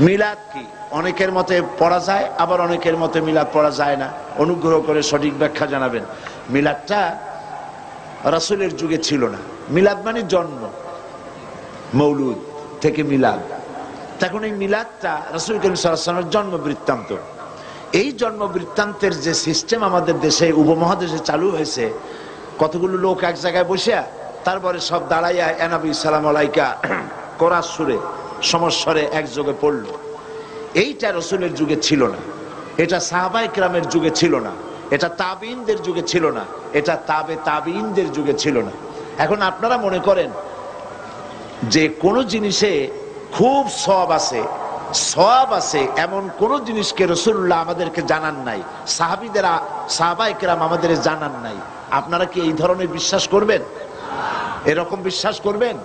মিলাদ কি? অনেকের মতে পড়া যায়, আবার অনেকের মতে মিলাদ পড়া যায় না। অনুগ্রহ করে সঠিক ব্যাখ্যা জানাবেন। মিলাদটা রাসূলের যুগে ছিল না। মিলাদ মানে জন্ম, মৌলুদ থেকে মিলাদ। তখন এই মিলাদটা রাসূল করিম সাল্লাল্লাহু আলাইহি ওয়াসাল্লামের জন্ম বৃত্তান্ত। এই জন্ম বৃত্তান্তের যে সিস্টেম আমাদের দেশে উপমহাদেশে চালু হয়েছে, কতগুলো লোক এক জায়গায় বসে তারপরে সব দাঁড়াইয়া এনাবি সালাম আলাইকা কোরআন সুরে সমস্বরে একযোগে পড়ল, এইটা রাসূলের যুগে ছিল না। এটা সাহাবায়ে কেরামের যুগে ছিল না, এটা তাবিঈনদের যুগে ছিল না, এটা তাবিঈনদের যুগে ছিল না। এখন আপনারা মনে করেন যে কোন জিনিসে খুব সওয়াব আছে এমন কোন জিনিসকে রাসূলুল্লাহ আমাদেরকে জানান নাই, সাহাবায়ে কেরাম আমাদের জানান নাই। আপনারা কি এই ধরনের বিশ্বাস করবেন? এরকম বিশ্বাস করবেন?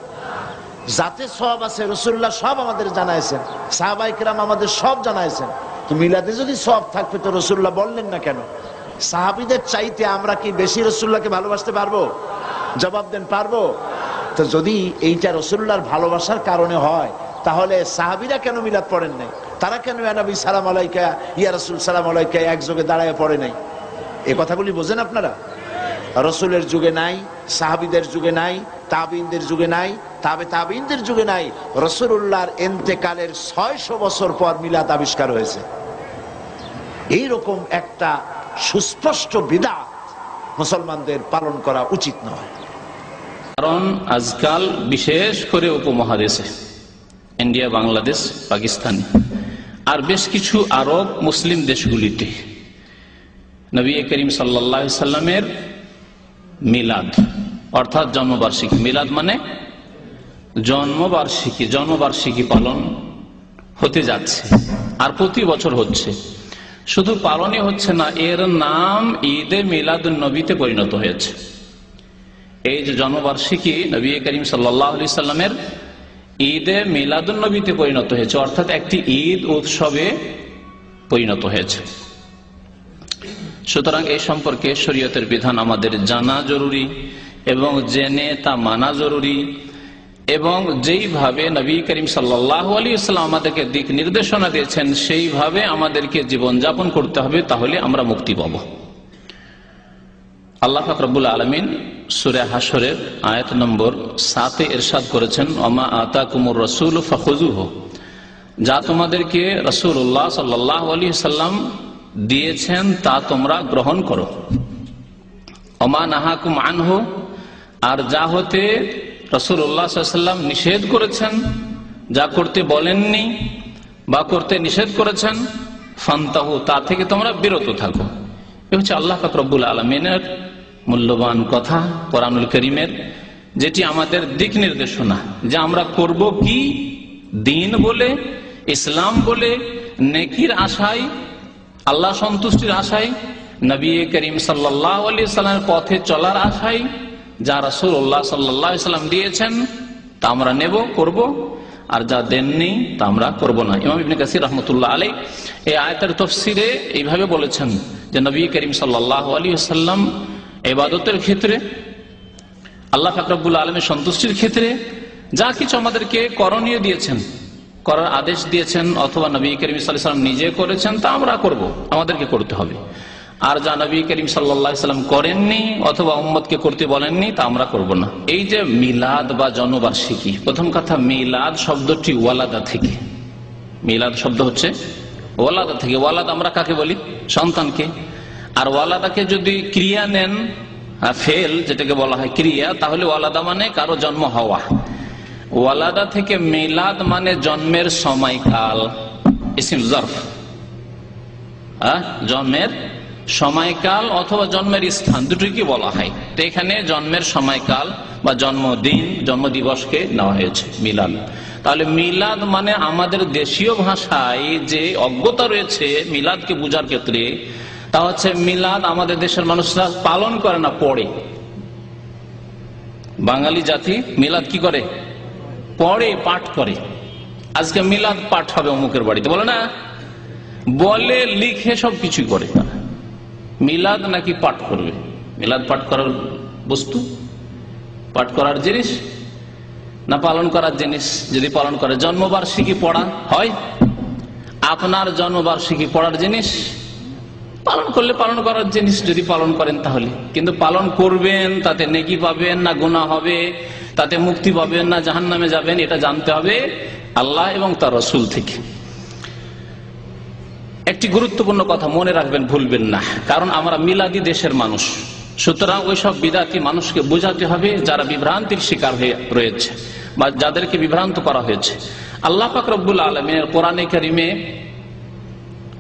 যাতে সওয়াব আছে রাসূলুল্লাহ সব আমাদের জানাইছেন, সাহাবায়ে কেরাম আমাদের সব জানাইছেন। তো মিলাদে যদি সওয়াব থাকবে তো রাসূলুল্লাহ বললেন না কেন? সাহাবীদের চাইতে আমরা কি বেশি রাসূলুল্লাহকে ভালোবাসতে পারবো? জবাব দেন, পারবো? তো যদি এইটা রাসূলুল্লাহর ভালোবাসার কারণে হয়, তাহলে সাহাবীরা কেন মিলাদ পড়েন নাই? তারা কেন ইয়া নবী সালাম আলাইকা, ইয়া রাসূল সালাম আলাইকা একযোগে দাঁড়ায় পড়ে নাই? এই কথাগুলি বোঝেন আপনারা? রাসূলের যুগে নাই, সাহাবীদের যুগে নাই, তাবিঈনদের যুগে নাই, তাবিঈনদের যুগে নাই। রাসূলুল্লাহর ইন্তেকালের 600 বছর পর মিলাদ আবিষ্কার হয়েছে। এইরকম একটা সুস্পষ্ট বিদআত মুসলমানদের পালন করা উচিত নয়। কারণ আজকাল বিশেষ করে উপমহাদেশে ইন্ডিয়া, বাংলাদেশ, পাকিস্তান আর বেশ কিছু আরব মুসলিম দেশগুলিতে নবী করিম সাল্লাল্লাহু আলাইহি সাল্লামের মিলাদ অর্থাৎ জন্মবার্ষিকী, মিলাদ মানে জন্মবার্ষিকী পালন হতে যাচ্ছে আর প্রতি বছর হচ্ছে। শুধু পালনই হচ্ছে না, এর নাম ঈদে মিলাদুন নবীতে পরিণত হয়েছে। এই যে জন্মবার্ষিকী নবী করিম সাল্লাল্লাহু আলাইহি সাল্লামের ঈদে মিলাদুন নবীতে পরিণত হয়েছে, অর্থাৎ একটি ঈদ উৎসবে পরিণত হয়েছে। সুতরাং এই সম্পর্কে শরীয়তের বিধান আমাদের জানা জরুরি এবং জেনে তা মানা জরুরি, এবং যেইভাবে নবী করিম সাল্লাল্লাহু আলাইহি ওয়াসাল্লাম আমাদেরকে দিক নির্দেশনা দিয়েছেন সেইভাবে আমাদেরকে জীবনযাপন করতে হবে, তাহলে আমরা মুক্তি পাব। আল্লাহ পাক রব্বুল আলামিন সূরা হাশরের আয়াত নম্বর 7 ইরশাদ করেছেন, ওমা আতাকুমুর রাসূল ফাখুযুহু, যা তোমাদেরকে রাসূলুল্লাহ সাল্লাল্লাহু আলাইহি ওয়াসাল্লাম দিয়েছেন তা তোমরা গ্রহণ করো। ওমা নাহাকুম আনহু, আর যা হতে রাসূলুল্লাহ সাল্লাল্লাহু আলাইহি ওয়াসাল্লাম নিষেধ করেছেন, যা করতে বলেননি বা করতে নিষেধ করেছেন, ফান্তাহু, তা থেকে তোমরা বিরত থাকো। এ হচ্ছে আল্লাহ পাক রব্বুল আলামিনের মূল্যবান কথা কোরআনুল কারীমের, যেটি আমাদের দিক নির্দেশনা যে আমরা করব কি, দ্বীন বলে, ইসলাম বলে, নেকির আশায়, আল্লাহ সন্তুষ্টির আশায়, নবী করিম সাল্লাল্লাহু আলাইহি সাল্লামের পথে চলার আশায় যা রাসূলুল্লাহ সাল্লাল্লাহু আলাইহি সাল্লাম দিয়েছেন তা আমরা নেব, করব, আর যা দেননি তা আমরা করব না। ইমাম ইবনে কাসির রাহমাতুল্লাহ আলাইহি এই আয়াতের তাফসীরে এইভাবে বলেছেন যে নবী করিম সাল্লাল্লাহু আলাইহি ওয়াসাল্লাম ইবাদতের ক্ষেত্রে, আল্লাহ পাক রব্বুল আলামিনের সন্তুষ্টির ক্ষেত্রে যা কিছু আমাদেরকে করণীয় দিয়েছেন, করার আদেশ দিয়েছেন, অথবা নবী করিম সাল্লাল্লাহু আলাইহি ওয়াসাল্লাম নিজে করেছেন তা আমরা করব, আমাদেরকে করতে হবে। আর যা নবী করিম সাল্লাল্লাহু আলাইহি ওয়াসাল্লাম করেননি অথবা উম্মতকে করতে বলেননি তা আমরা করব না। এই যে মিলাদ বা জন্মবার্ষিকী, প্রথম কথা মিলাদ শব্দটি ওয়ালাদা থেকে, মিলাদ শব্দ হচ্ছে ওয়ালাদা থেকে। ওয়ালাদ আমরা কাকে বলি? সন্তানকে। আর ওয়ালাদাকে যদি ক্রিয়া নেন, ফেল যেটাকে বলা হয় ক্রিয়া, তাহলে ওয়ালাদা মানে কারো জন্ম হওয়া। ওয়ালাদা থেকে মিলাদ মানে জন্মের সময়কাল, ইসম জরফ, জন্মের সময়কাল অথবা জন্মের স্থান দুটোই কি বলা হয়। তো এখানে জন্মের সময়কাল বা জন্মদিন, জন্মদিবসকে নেওয়া হয়েছে মিলাদ। তাহলে মিলাদ মানে আমাদের দেশীয় ভাষায় যে অজ্ঞতা রয়েছে মিলাদকে বোঝার ক্ষেত্রে, তা হচ্ছে মিলাদ আমাদের দেশের মানুষরা পালন করে না, পড়ে। বাঙালি জাতি মিলাদ কি করে? পড়ে, পাঠ করে। আজকে মিলাদ পাঠ হবে অমুকের বাড়িতে, বলে না, বলে লিখে সব কিছু করে। মিলাদ নাকি পাঠ করবে? মিলাদ পাঠ করার বস্তু, পাঠ করার জিনিস না পালন করার জিনিস? যদি পালন করে, জন্মবার্ষিকী পড়া হয়? আপনার জন্মবার্ষিকী পড়ার জিনিস, পালন করলে পালন করার জিনিস যদি পালন করেন তাহলে। কিন্তু পালন করবেন, তাতে নেকি পাবেন না গুনাহ হবে, তাতে মুক্তি পাবেন না জাহান্নামে যাবেন, এটা জানতে হবে আল্লাহ এবং তার রাসূল থেকে। একটি গুরুত্বপূর্ণ কথা মনে রাখবেন, ভুলবেন না, কারণ আমরা মিলাদি দেশের মানুষ, সুতরাং ওইসব বিদাতি মানুষকে বোঝাতে হবে যারা বিভ্রান্তির শিকার হয়ে রয়েছে বা যাদেরকে বিভ্রান্ত করা হয়েছে। আল্লাহ পাক রব্বুল আলামিনের কোরআনে কারিমে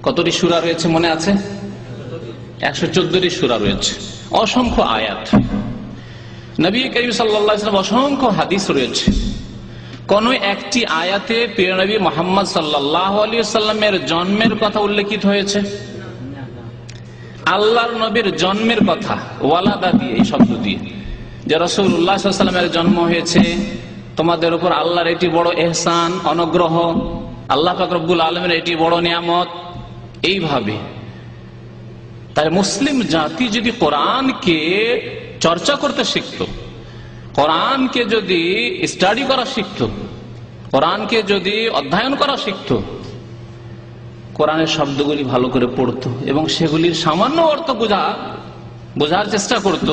কতটি সূরা রয়েছে মনে আছে? 114টি সূরা রয়েছে, অসংখ্য আয়াত, নবী করিম সাল্লাল্লাহু আলাইহি ওয়াসাল্লাম অসংখ্য হাদিস রয়েছে। কোন একটি আয়াতে প্রিয় নবী মুহাম্মদ সাল্লাল্লাহু আলাইহি ওয়াসাল্লামের জন্মের কথা উল্লেখিত হয়েছে? আল্লাহর নবীর জন্মের কথা ওয়ালাদা দিয়ে, এই শব্দ দিয়ে, যে রাসূলুল্লাহ সাল্লাল্লাহু আলাইহি ওয়াসাল্লামের জন্ম হয়েছে, তোমাদের উপর আল্লাহর এটি বড় ইহসান, অনুগ্রহ, আল্লাহ পাক রব্বুল আলামিনের এটি বড় নিয়ামত, এইভাবে। তাই মুসলিম জাতি যদি কোরআনকে চর্চা করতে শিখত, কোরআনকে যদি স্টাডি করা শিখত, কোরআনকে যদি অধ্যয়ন করা শিখত, কোরআনের শব্দগুলি ভালো করে পড়তো এবং সেগুলির সামান্য অর্থ বোঝার চেষ্টা করত,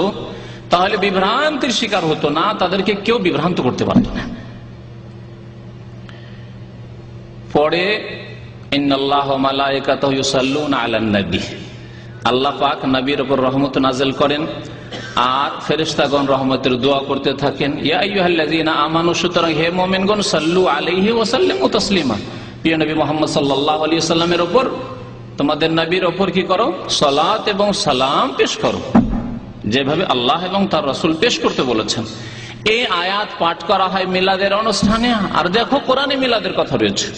তাহলে বিভ্রান্তির শিকার হতো না, তাদেরকে কেউ বিভ্রান্ত করতে পারত না। পরে ইন্নাল্লাহা ওয়া মালায়েকাতাহু ইউসাল্লুনা আলান নবী, আল্লাহ পাক নবীর উপর রহমত নাযিল করেন আর ফেরেশতাগণ রহমতের দোয়া করতে থাকেন। ইয়া আইয়ুহাল্লাযীনা আমানু, সুতরাং হে মুমিনগণ, সাল্লু আলাইহি ওয়া সাল্লিমু তাসলিমা, প্রিয় নবী মুহাম্মদ সাল্লাল্লাহু আলাইহি ওয়াসাল্লামের উপর, তোমাদের নবীর উপর কি করো? সালাত এবং সালাম পেশ করো, যেভাবে আল্লাহ এবং তার রাসূল পেশ করতে বলেছেন। এই আয়াত পাঠ করা হয় মিলাদের অনুষ্ঠানে। আর দেখো কোরআনে মিলাদের কথা রয়েছে।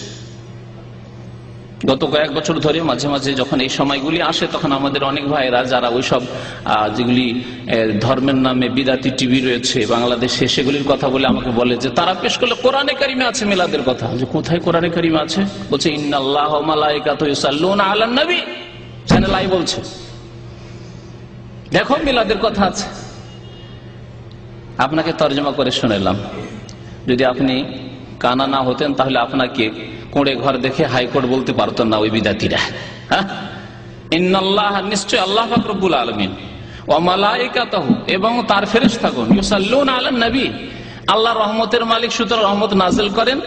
গত কয়েক বছর ধরে মাঝে মাঝে যখন এই সময়গুলি আসে, তখন আমাদের অনেক ভাইরা যারা ওইসব যেগুলি ধর্মের নামে বিদাতি টিভি রয়েছে বাংলাদেশে, সেগুলির কথা বলে আমাকে বলে যে তারা পেশ করলে কোরআনে কারিমে আছে মিলাদের কথা। যে কোথায় কোরআনে কারিমে আছে? বলছে ইন্নাল্লাহা ওয়া মালায়েকাতুহু ইউসাল্লুনা আলান নবী, চ্যানেল আই বলছে, দেখো মিলাদের কথা আছে। আপনাকে তরজমা করে শোনালাম, যদি আপনি কানা না হতেন তাহলে আপনাকে কোড়ে ঘর দেখে হাইকোর্ট বলতে পারতেন না ওই বিদাতিরা। ইন্নাল্লাহ, নিশ্চয় আল্লাহ পাক রব্বুল আলামিন, ওয়া মালায়েকাতুহু, এবং তার ফেরেশতাগণ, ইউসাল্লুনা আলান নবী, আল্লাহর রহমতের মালিক, সুতরাং রহমত নাযিল করেন।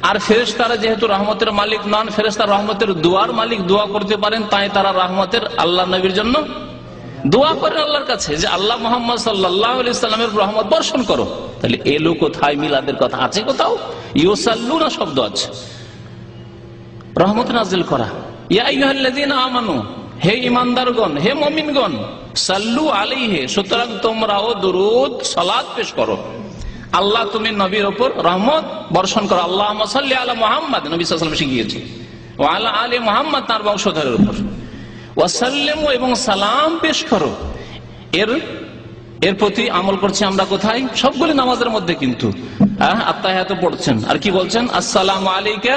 আর ফেরেশতারা যেহেতু রহমতের মালিক নন, ফেরেশতারা রহমতের দুয়ার মালিক, দোয়া করতে পারেন, তাই তারা রহমতের আল্লাহ নবীর জন্য দোয়া করেন আল্লাহর কাছে যে আল্লাহ মুহাম্মদ সাল্লাল্লাহু আলাইহি সাল্লামের রহমত বর্ষণ করো। তাহলে এলো কোথায়? মিলাদের কথা আছে কোথাও? ইউসাল্লুনা শব্দ আছে, রহমত নাযিল করা। ইয়া আইয়ুহাল্লাযীনা আমানু, হে ঈমানদারগণ, হে মুমিনগণ, সাল্লু আলাইহি, সুতরাং তোমরাও দরুদ সালাত পেশ করো। আল্লাহ তুমি নবীর উপর রহমত বর্ষণ করো। আল্লাহুম্মা সাল্লি আলা মুহাম্মাদ, নবী সাল্লাল্লাহু আলাইহি ওয়াসাল্লাম শিখিয়েছে, ওয়া আলা আলি মুহাম্মাদ, তার বংশধরের উপর, ওয়াসাল্লিমু, এবং সালাম পেশ করো। এর প্রতি আমল করছি আমরা কোথায়? সবগুলি নামাজের মধ্যে কিন্তু আত্তাহিয়াত পড়ছেন। আর কি বলছেন? আসসালামু আলাইকা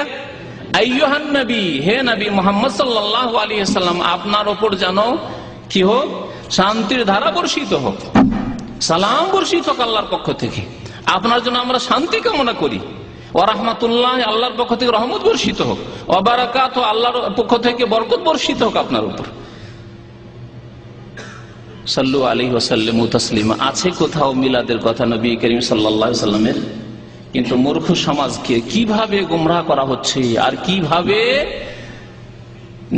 আইয়ুহান নবী, হে নবী মুহাম্মদ সাল্লাল্লাহু আলাইহি ওয়াসাল্লাম, আপনার উপর যেন কি হোক? শান্তির ধারা বর্ষিত হোক, সালাম বর্ষিত হোক আল্লাহর পক্ষ থেকে। আপনার জন্য আমরা শান্তি কামনা করি। ওয়া রাহমাতুল্লাহ, আল্লাহর পক্ষ থেকে রহমত বর্ষিত হোক। ওয়া বারাকাতুহু, আল্লাহর পক্ষ থেকে বরকত বর্ষিত হোক আপনার উপর। সাল্লু আলাইহি ওয়া সাল্লিমু তাসলিমা আছে কোথাও মিলাদের কথা নবী করিম সাল্লাল্লাহু আলাইহি ওয়াসাল্লামের? কিন্তু মূর্খ সমাজকে কিভাবে গোমরাহ করা হচ্ছে, আর কিভাবে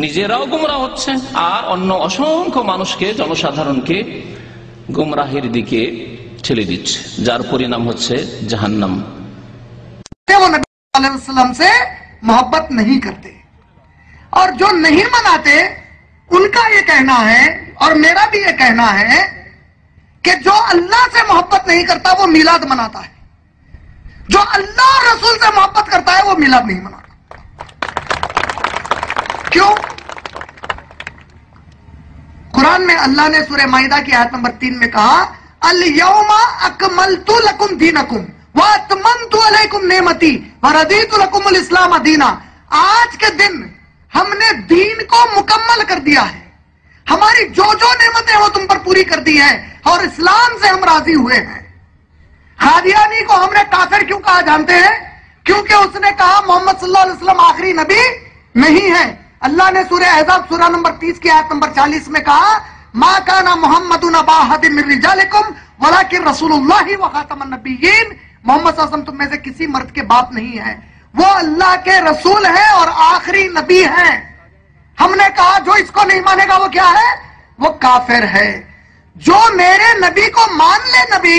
নিজেরাও গোমরাহ হচ্ছে, আর অন্য অসংখ্য মানুষকে, জনসাধারণকে গোমরাহের দিকে ঠেলে দিচ্ছে, যার পরিণাম হচ্ছে জাহান্নাম। वो नबी सल्लल्लाहु अलैहि वसल्लम से मोहब्बत नहीं करते, और जो नहीं मनाते उनका ये कहना है और मेरा भी ये कहना है कि जो अल्लाह से मोहब्बत नहीं करता वो मिलाद मनाता है, जो अल्लाह और रसूल से मोहब्बत करता है वो मिलाद नहीं मनाता। क्यों? कुरान में अल्लाह ने सूरह माइदा की आयत नंबर 3 में कहा, अल यौमा अकमलतु लकुम दीनकुम व अतममतु अलैकुम नेमती व रदीतु लकुमुल इस्लाम दीना। आज के दिन हमने दीन को मुकम्मल कर दिया है, हमारी जो जो नेमतें वो तुम पर पूरी कर दी है, और इस्लाम से हम राजी हुए हैं। कादियानी को हमने काफिर क्यों कहा जानते हैं? क्योंकि उसने कहा मोहम्मद सल्लल्लाहु अलैहि वसल्लम आखिरी नबी نہیں ہے. اللہ نے سورہ احزاب سورہ نمبر 30 کی آیت نمبر 40 میں کہا ما کان محمد ابا احد من رجالکم ولکن رسول اللہ وخاتم النبیین. محمد صلی اللہ علیہ وسلم تم میں سے کسی مرد کے باپ نہیں ہے, وہ اللہ کے رسول ہیں اور آخری نبی ہیں. ہم نے کہا جو اس کو نہیں مانے گا وہ کیا ہے؟ وہ کافر ہے. جو میرے نبی کو مان لے نبی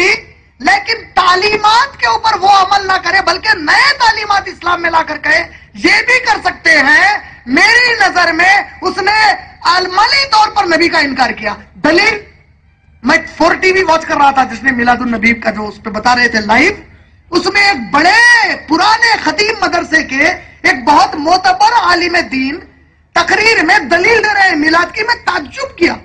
لیکن تعلیمات کے اوپر وہ عمل نہ کرے بلکہ نئے تعلیمات اسلام میں لا کر کہے, یہ بھی کر سکتے ہیں. میری نظر میں اس نے عملی طور پر نبی کا انکار کیا. دلیل میں 4 ٹی وی واچ کر رہا تھا جس نے میلاد النبی کا جو اس پہ بتا رہے تھے لائیو, اس میں ایک بڑے پرانے خطیب مدرسے کے ایک بہت معتبر عالم دین تقریر میں دلیل دے رہے ہیں میلاد کی. میں تعجب کیا.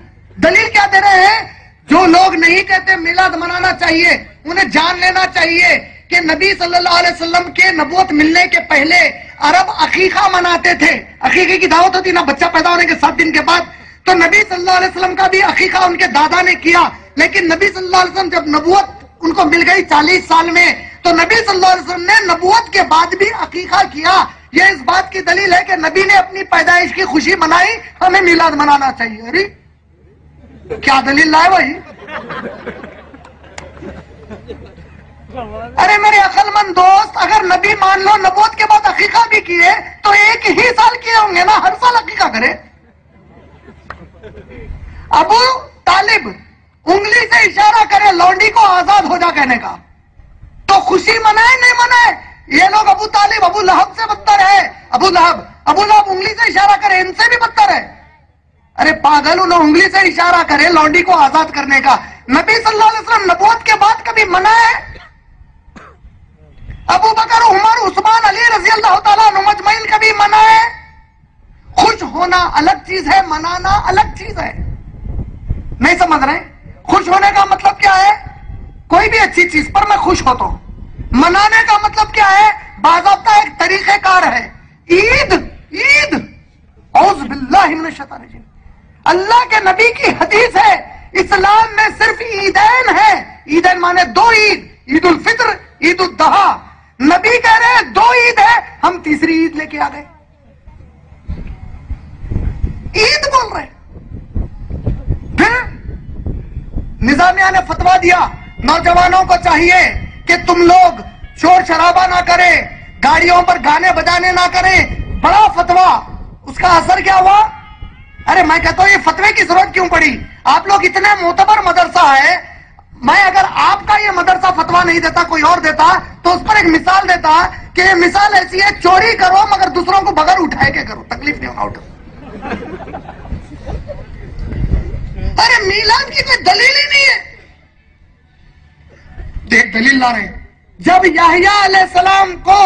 دلیل کیا دے رہے ہیں؟ جو لوگ نہیں کہتے میلاد منانا چاہیے انہیں جان لینا چاہیے کہ نبی صلی اللہ علیہ وسلم کے نبوت ملنے کے پہلے عرب عقیقہ مناتے تھے. عقیقے کی دعوت ہوتی نا بچہ پیدا ہونے کے 7 دن کے بعد, تو نبی صلی اللہ علیہ وسلم کا بھی عقیقہ ان کے دادا نے کیا. لیکن نبی صلی اللہ علیہ وسلم جب نبوت ان کو مل گئی 40 سال میں, تو نبی صلی اللہ علیہ وسلم نے نبوت کے بعد بھی عقیقہ کیا. یہ اس بات کی دلیل ہے کہ نبی نے اپنی پیدائش کی خوشی منائی, ہمیں میلاد منانا چاہیے. ارے کیا دلیل لائے بھائی؟ ارے میرے عقل مند دوست, اگر نبی مان لو نبوت کے بعد عقیقہ بھی کیے تو ایک ہی سال کیے ہوں گے نا, ہر سال عقیقہ کرے. ابو طالب انگلی سے اشارہ کرے لونڈی کو آزاد ہو جا کہنے کا, تو خوشی منائے نہیں منائے؟ یہ لوگ ابو طالب ابو لہب سے بدتر ہے. ابو لہب انگلی سے اشارہ کرے ان سے بھی بدتر ہے. ارے پاگل, انہوں انگلی سے اشارہ کرے لونڈی کو آزاد کرنے کا. نبی صلی اللہ علیہ وسلم نبوت کے بعد کبھی منائے؟ ابو بکر عمر عثمان علی رضی اللہ تعالیٰ عنہ مجمعین کبھی منائے؟ خوش ہونا الگ چیز ہے, منانا الگ چیز ہے. نہیں سمجھ رہے؟ خوش ہونے کا مطلب کیا ہے؟ کوئی بھی اچھی چیز پر میں خوش ہوتا ہوں. منانے کا مطلب کیا ہے؟ باضابطہ ایک طریقہ کار ہے. عید اعوذ باللہ من الشیطان الرجیم. اللہ کے نبی کی حدیث ہے اسلام میں صرف عیدین ہے. عیدین مانے 2 عید, عید الفطر عید الاضحیٰ. نبی کہہ رہے ہیں 2 عید ہے, ہم تیسری عید لے کے آ گئے. عید بول رہے. پھر نظامیہ نے فتویٰ دیا نوجوانوں کو چاہیے کہ تم لوگ شور شرابہ نہ کریں, گاڑیوں پر گانے بجانے نہ کریں. بڑا فتویٰ, اس کا اثر کیا ہوا؟ ارے میں کہتا ہوں یہ فتوے کی ضرورت کیوں پڑی؟ آپ لوگ اتنے معتبر مدرسہ ہے, میں اگر آپ کا یہ مدرسہ فتویٰ نہیں دیتا کوئی اور دیتا تو اس پر ایک مثال دیتا کہ یہ مثال ایسی ہے, چوری کرو مگر دوسروں کو بغیر اٹھائے کے کرو, تکلیف نہیں ہونا اٹھو. ارے میلاد کی کوئی دلیل ہی نہیں ہے. دیکھ دلیل لا رہے ہیں. جب یحییٰ علیہ السلام کو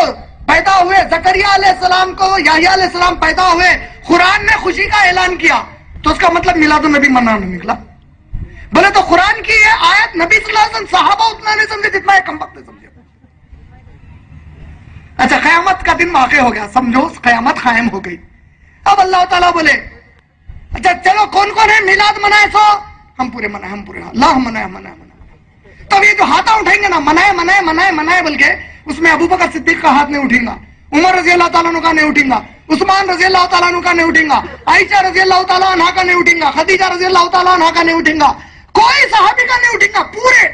پیدا ہوئے, زکریا علیہ السلام کو یحییٰ علیہ السلام پیدا ہوئے, قرآن نے خوشی کا اعلان کیا, تو اس کا مطلب میلاد النبی منانا نکلا. بولے تو قرآن کی یہ آیت نبی صلی اللہ علیہ وسلم صحابہ اتنا نہیں سمجھے جتنا ہے کم وقت نے سمجھے. اچھا قیامت کا دن واقع ہو گیا, سمجھو قیامت قائم ہو گئی. اب اللہ تعالیٰ بولے اچھا چلو کون کون ہے میلاد منائے؟ سو ہم پورے منائے, ہم پورے اللہ منائے. تو یہ جو ہاتھ اٹھائیں گے نا منائے بول کے, اس میں ابو بکر صدیق کا ہاتھ نہیں اٹھیں گا, عمر رضی اللہ تعالیٰ عنہ کا نہیں اٹھیں گا, عثمان رضی اللہ تعالیٰ عنہ کا نہیں اٹھیں گا, عائشہ رضی اللہ تعالیٰ عنہ کا نہیں اٹھیں گا, خدیجہ رضی اللہ تعالیٰ عنہ کا نہیں اٹھیں گا, کوئی صحابی کا نہیں اٹھیں گا, پورے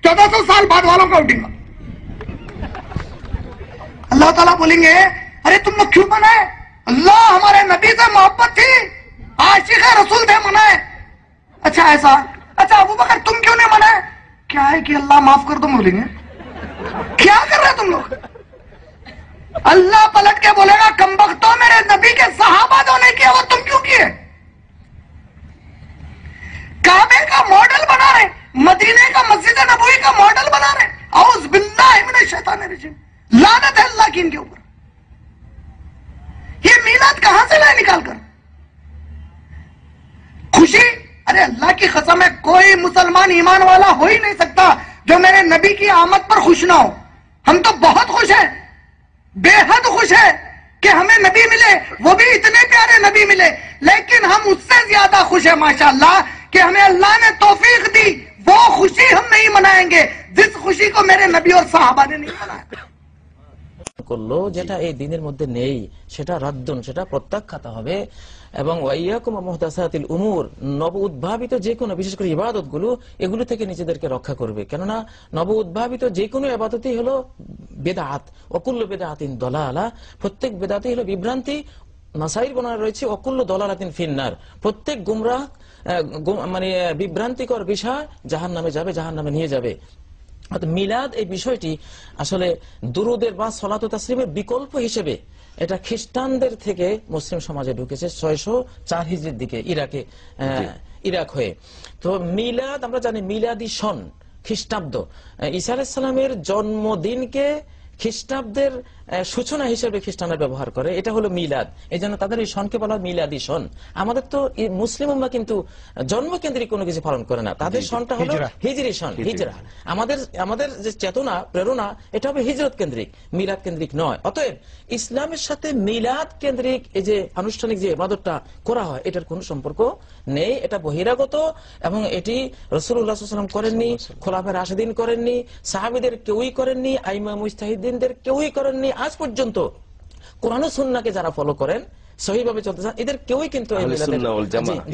1400 سال بعد والوں کا اٹھیں گا. اللہ تعالیٰ بولیں گے ارے تم لوگ کیوں منائے؟ اللہ ہمارے نبی سے محبت تھی, عاشق رسول تھے, منائے. اچھا ایسا, اچھا ابو بکر تم کیوں نہیں منائے؟ کیا ہے کہ اللہ معاف کر دو, بولیں گے کیا کر رہے تم لوگ؟ اللہ پلٹ کے بولے گا کمبختوں میرے نبی کے صحابہ جو نہیں کیا وہ تم کیوں کیے؟ کعبے کا ماڈل بنا رہے, مدینے کا مسجد نبوی کا ماڈل بنا رہے. اعوذ باللہ من الشیطان الرجیم, لعنت ہے اللہ کی ان کے اوپر. یہ میلاد کہاں سے لائے نکال کر؟ خوشی, ارے اللہ کی قسم ہے کوئی مسلمان ایمان والا ہو ہی نہیں سکتا جو میرے نبی کی آمد پر خوش نہ ہو. ہم تو بہت خوش ہیں, بے حد خوش ہے کہ ہمیں نبی ملے, وہ بھی اتنے پیارے نبی ملے, لیکن ہم اس سے زیادہ خوش ہیں ماشاءاللہ کہ ہمیں اللہ نے توفیق دی. وہ خوشی ہم نہیں منائیں گے جس خوشی کو میرے نبی اور صحابہ نے نہیں منایا. করলো যেটা এই দিনের মধ্যে নেই সেটা রাদ্দুন, সেটা প্রত্যাখ্যাত হবে। এবং ওয়াইয়াকুম মুহদাসাতিল উমুর, নব উদ্ভাবিত যে কোনো, বিশেষ করে ইবাদত গুলো, এগুলো থেকে নিজেদেরকে রক্ষা করবে। কেননা নব উদ্ভাবিত যে কোনো ইবাদতই হলো বেদাত, ওয়াকুল্লু বেদাতিন দালালা, প্রত্যেক বেদাতই হলো বিভ্রান্তি। নাসাইর বর্ণনা রয়েছে ওয়াকুল্লু দালালাতিন ফিন্নার, প্রত্যেক গুমরাহ মানে বিভ্রান্তিকর বিষয় জাহান্নামে যাবে, জাহান্নামে নিয়ে যাবে। মিলাদ এই বিষয়টি আসলে দুরুদের বা সালাত ও তাসলিমের বিকল্প হিসেবে এটা খ্রিস্টানদের থেকে মুসলিম সমাজে ঢুকেছে 604 হিজরির দিকে ইরাক হয়ে। তো মিলাদ আমরা জানি মিলাদি সন খ্রিস্টাব্দ, ঈসা আলাইহিস সালামের জন্মদিনকে খ্রিস্টাব্দের সূচনা হিসেবে খ্রিস্টানরা ব্যবহার করে, এটা হলো মিলাদ। এই জন্য তাদের এই সনকে বলা হয় মিলাদি সন। আমাদের তো মুসলিম উম্মাহ কিন্তু জন্মকেন্দ্রিক কোনো কিছু পালন করে না, তাদের সনটা হলো হিজরি সন, হিজরা। আমাদের যে চেতনা প্রেরণা এটা হবে হিজরত কেন্দ্রিক, মিলাদ কেন্দ্রিক নয়। অতএব ইসলামের সাথে মিলাদ কেন্দ্রিক এই যে আনুষ্ঠানিক যে ইবাদতটা করা হয় এটার কোনো সম্পর্ক নেই, এটা বহিরাগত। এবং এটি রাসূলুল্লাহ সাল্লাল্লাহু আলাইহি ওয়াসাল্লাম করেননি, খোলাফায়ে রাশিদিন করেননি, সাহাবীদের কেউই করেননি, আইমা মুজতাহিদিনদের কেউই করেননি। আজ পর্যন্ত কোরআন ও সুন্নাহকে যারা ফলো করেন, সহিভাবে চলতেছেন, এদের কেউই কিন্তু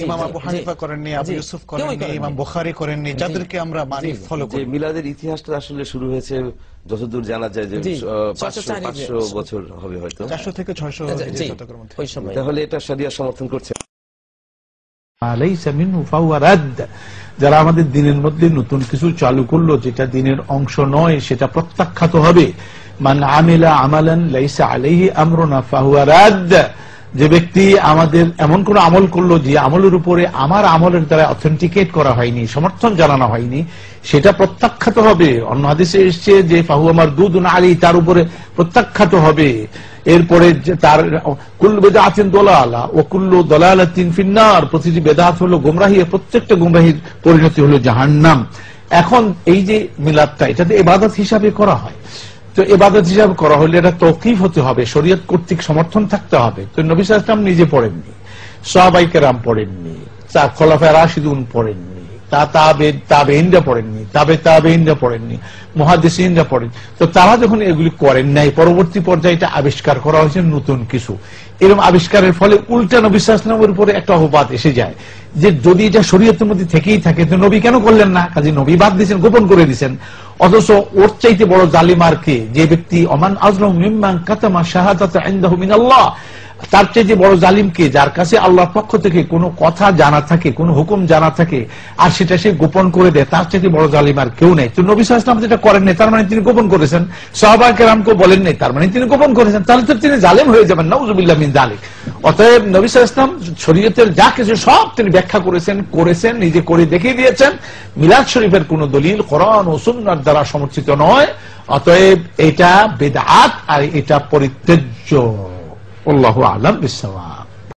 ইমাম আবু হানিফা করেননি, আবু ইউসুফ করেননি, ইমাম বুখারী করেননি, যাদেরকে আমরা মানি ফলো করি। মিলাদের ইতিহাসটা আসলে শুরু হয়েছে যতদূর জানা যায় যে 500 বছর হবে, হয়তো 400 থেকে 600 শতকের মধ্যে। তাহলে এটা শরিয়া সমর্থন করছে। যারা আমাদের দিনের মধ্যে নতুন কিছু চালু করলো যেটা দিনের অংশ নয় সেটা প্রত্যাখ্যাত হবে। মান আমিলা আমালান লাইসা আলাইহি আমরুনা ফাহুয়া রাদ, যে ব্যক্তি আমাদের এমন কোন আমল করলো যে আমলের উপরে আমার আমলের দ্বারা অথেন্টিকেট করা হয়নি, সমর্থন জানানো হয়নি, সেটা প্রত্যাখ্যাত হবে। অন্য হাদিসে এসেছে যে ফাহুয়া মারদুদুন আলাইহি, তার উপরে প্রত্যাখ্যাত হবে। এরপরে তার কুল্লু বিদআতিন দালালা ওয়া কুল্লু দালালাতিন ফিন্নার, প্রতিটি বেদাত হলো গোমরাহী, প্রত্যেকটা গোমরাহীর পরিণতি হলো জাহান্নাম। এখন এই যে মিলাদটা এটাতে ইবাদত হিসাবে করা হয়, তো ইবাদত হিসাবে করা হলে এটা তৌকিফ হতে হবে, শরীয়ত কর্তৃক সমর্থন থাকতে হবে। তো নবী সাল্লাল্লাহু আলাইহি ওয়াসাল্লাম নিজে পড়েননি, সাহাবায়ে কেরাম পড়েননি, খোলাফায়ে রাশিদুন পড়েননি, তাবেঈনরা পড়েননি, তাবেঈনরা পড়েননি, মুহাদ্দিসিনরা পড়েন। তো তারা যখন এগুলি করেন নাই, পরবর্তী পর্যায়ে এটা আবিষ্কার করা হয়েছে নতুন কিছু। এরকম আবিষ্কারের ফলে উল্টা নবী সাল্লাল্লাহু আলাইহি ওয়াসাল্লামের উপরে একটা অপবাদ এসে যায় যে যদি এটা শরীয়তের মধ্যে থেকেই থাকে তো নবী কেন করলেন না? কাজে নবী বাদ দিয়েছেন, গোপন করে দিয়েছেন। অথচ ওর চাইতে বড় জালিম আর কে? যে ব্যক্তি ওমান আযলামু মিম্মান কাতামা শাহাদাতা ইনদাহু মিনাল্লাহ, তার চাইতে বড় জালিম কে? যার কাছে আল্লাহর পক্ষ থেকে কোনো কথা জানা থাকে, কোনো হুকুম জানা থাকে, আর সেটা সে গোপন করে দেয়, তার চাইতে বড় জালিম আর কেউ নেই। তো নবী সাল্লাল্লাহু আলাইহি ওয়াসাল্লাম যেটা করেন নাই তার মানে তিনি গোপন করেছেন, সাহাবায়ে কেরামকে বলেন নাই তার মানে তিনি গোপন করেছেন, তাহলে তো তিনি জালিম হয়ে যাবেন, নাউযুবিল্লাহ মিন যালিক। অতএব নবী সাল্লাল্লাহু আলাইহি ওয়াসাল্লাম শরীয়তের যা কিছু সব তিনি ব্যাখ্যা করেছেন, নিজে করে দেখিয়ে দিয়েছেন। মিলাদ শরীফের কোন দলিল কোরআন ও সুন্নাহর দ্বারা সমর্থিত নয়। অতএব এটা বিদআত আর এটা পরিত্যাজ্য। আল্লাহু আ'লাম বিস-সাওয়াব।